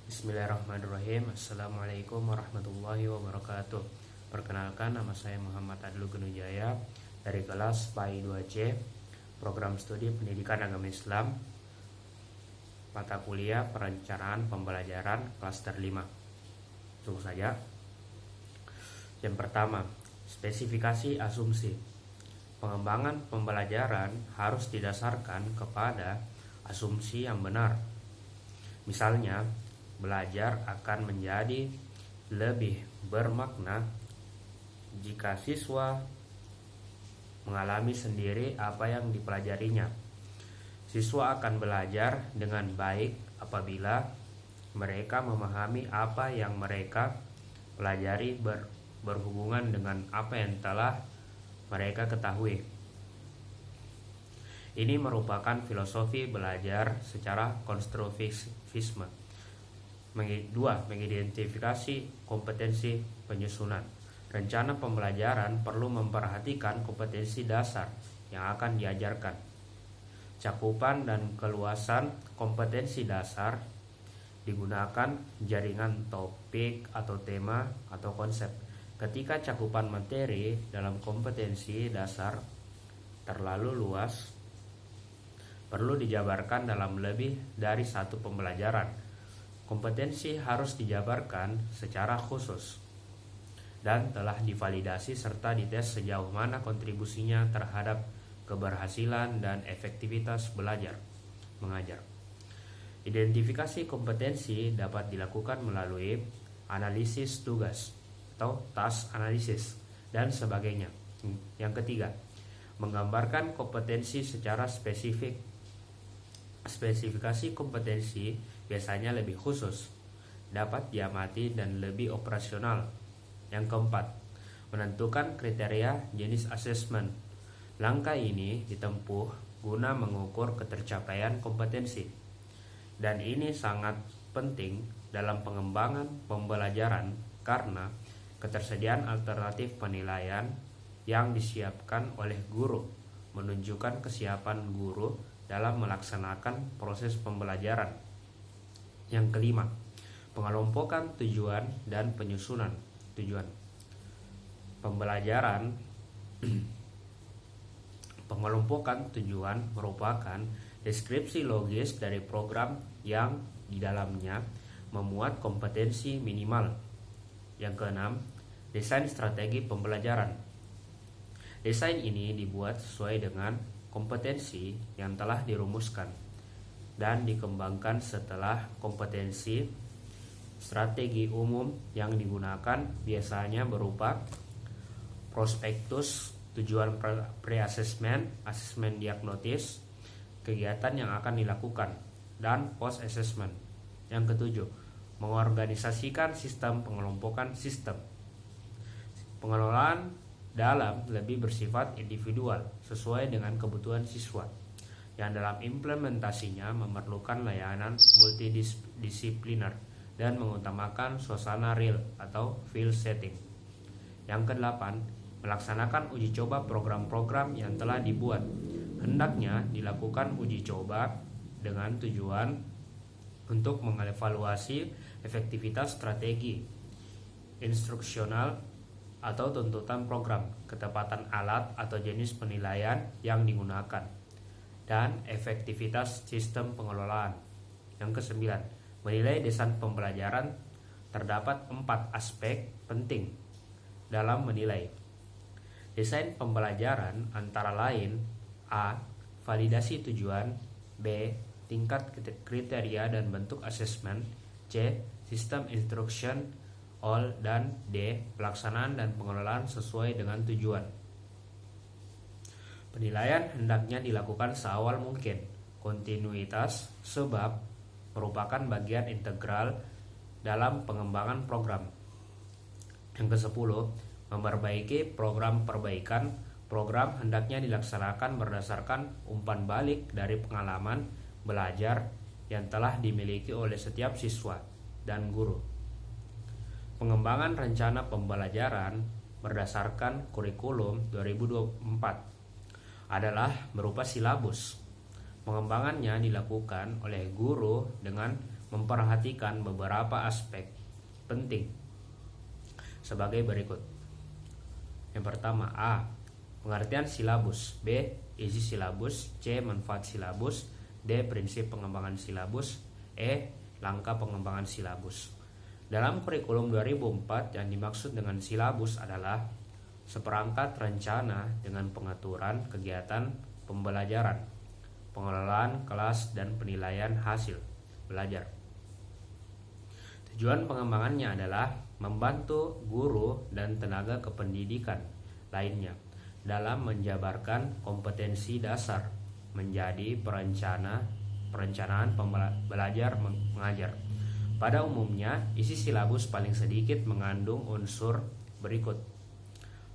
Bismillahirrahmanirrahim. Assalamualaikum warahmatullahi wabarakatuh. Perkenalkan, nama saya Muhammad Adlu Genujaya dari kelas PAI 2C, Program Studi Pendidikan Agama Islam, mata kuliah Perencanaan Pembelajaran Klaster 5. Langsung saja. Yang pertama, spesifikasi asumsi. Pengembangan pembelajaran harus didasarkan kepada asumsi yang benar. Misalnya, belajar akan menjadi lebih bermakna jika siswa mengalami sendiri apa yang dipelajarinya. Siswa akan belajar dengan baik apabila mereka memahami apa yang mereka pelajari berhubungan dengan apa yang telah mereka ketahui. Ini merupakan filosofi belajar secara konstruktivisme. 2. Mengidentifikasi kompetensi penyusunan. Rencana pembelajaran perlu memperhatikan kompetensi dasar yang akan diajarkan. Cakupan dan keluasan kompetensi dasar digunakan jaringan topik atau tema atau konsep. Ketika cakupan materi dalam kompetensi dasar terlalu luas, perlu dijabarkan dalam lebih dari satu pembelajaran. Kompetensi harus dijabarkan secara khusus dan telah divalidasi serta dites sejauh mana kontribusinya terhadap keberhasilan dan efektivitas mengajar. Identifikasi kompetensi dapat dilakukan melalui analisis tugas atau task analysis dan sebagainya. Yang ketiga, menggambarkan kompetensi secara spesifik. Spesifikasi kompetensi biasanya lebih khusus, dapat diamati dan lebih operasional. Yang keempat, menentukan kriteria jenis asesmen. Langkah ini ditempuh guna mengukur ketercapaian kompetensi, dan ini sangat penting dalam pengembangan pembelajaran karena ketersediaan alternatif penilaian yang disiapkan oleh guru menunjukkan kesiapan guru dalam melaksanakan proses pembelajaran. Yang kelima, pengelompokan tujuan dan penyusunan tujuan pembelajaran. Pengelompokan tujuan merupakan deskripsi logis dari program yang di dalamnya memuat kompetensi minimal. Yang keenam, desain strategi pembelajaran. Desain ini dibuat sesuai dengan kompetensi yang telah dirumuskan dan dikembangkan setelah kompetensi. Strategi umum yang digunakan biasanya berupa prospektus, tujuan pre-assessment, asesmen diagnotis, kegiatan yang akan dilakukan, dan post-assessment. Yang ketujuh, mengorganisasikan sistem pengelompokan sistem. Pengelolaan dalam lebih bersifat individual sesuai dengan kebutuhan siswa, yang dalam implementasinya memerlukan layanan multidisipliner dan mengutamakan suasana real atau field setting. Yang kedelapan, melaksanakan uji coba program-program yang telah dibuat. Hendaknya dilakukan uji coba dengan tujuan untuk mengevaluasi efektivitas strategi instruksional atau tuntutan program, ketepatan alat atau jenis penilaian yang digunakan, dan efektivitas sistem pengelolaan. Yang kesembilan, menilai desain pembelajaran. Terdapat 4 aspek penting dalam menilai desain pembelajaran, antara lain: A. Validasi tujuan, B. Tingkat kriteria dan bentuk asesmen, C. Sistem instruction, dan D. Pelaksanaan dan pengelolaan sesuai dengan tujuan. Penilaian hendaknya dilakukan seawal mungkin. Kontinuitas sebab merupakan bagian integral dalam pengembangan program. Yang ke-10, memperbaiki program perbaikan. Program hendaknya dilaksanakan berdasarkan umpan balik dari pengalaman belajar yang telah dimiliki oleh setiap siswa dan guru. Pengembangan rencana pembelajaran berdasarkan kurikulum 2024 adalah berupa silabus. Pengembangannya dilakukan oleh guru dengan memperhatikan beberapa aspek penting sebagai berikut. Yang pertama, A. Pengertian silabus. B. Isi silabus. C. Manfaat silabus. D. Prinsip pengembangan silabus. E. Langkah pengembangan silabus. Dalam kurikulum 2004, yang dimaksud dengan silabus adalah seperangkat rencana dengan pengaturan kegiatan pembelajaran, pengelolaan kelas, dan penilaian hasil belajar. Tujuan pengembangannya adalah membantu guru dan tenaga kependidikan lainnya dalam menjabarkan kompetensi dasar menjadi perencanaan belajar mengajar. Pada umumnya, isi silabus paling sedikit mengandung unsur berikut: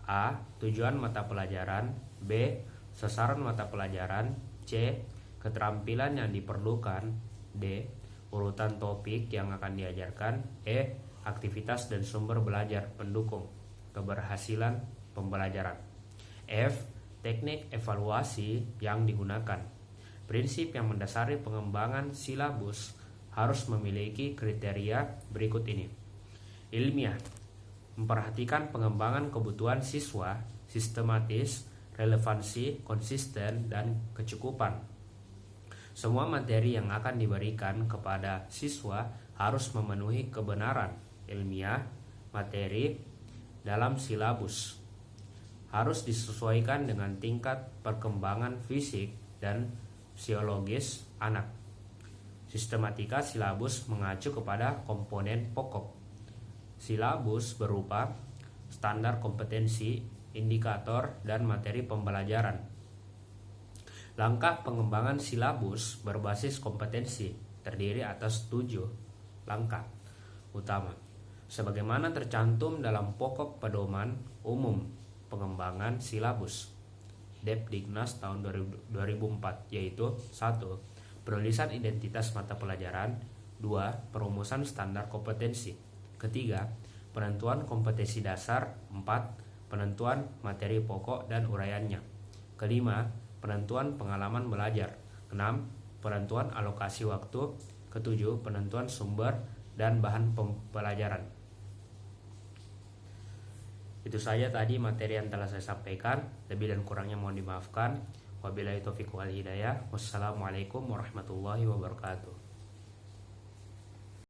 A. Tujuan mata pelajaran. B. Sasaran mata pelajaran. C. Keterampilan yang diperlukan. D. Urutan topik yang akan diajarkan. E. Aktivitas dan sumber belajar pendukung keberhasilan pembelajaran. F. Teknik evaluasi yang digunakan. Prinsip yang mendasari pengembangan silabus harus memiliki kriteria berikut ini. Ilmiah, memperhatikan pengembangan kebutuhan siswa, sistematis, relevansi, konsisten, dan kecukupan. Semua materi yang akan diberikan kepada siswa harus memenuhi kebenaran ilmiah materi dalam silabus. Harus disesuaikan dengan tingkat perkembangan fisik dan psikologis anak. Sistematika silabus mengacu kepada komponen pokok. Silabus berupa standar kompetensi, indikator, dan materi pembelajaran. Langkah pengembangan silabus berbasis kompetensi terdiri atas 7 langkah utama, sebagaimana tercantum dalam pokok pedoman umum pengembangan silabus Depdiknas tahun 2004, yaitu 1. Penulisan identitas mata pelajaran. 2. Perumusan standar kompetensi. Ketiga, penentuan kompetensi dasar. 4. Penentuan materi pokok dan uraiannya. Kelima, penentuan pengalaman belajar. 6. Penentuan alokasi waktu. Ketujuh, penentuan sumber dan bahan pembelajaran. Itu saja tadi materi yang telah saya sampaikan. Lebih dan kurangnya mohon dimaafkan. Wabillahi taufiq wal hidayah. Wassalamualaikum warahmatullahi wabarakatuh.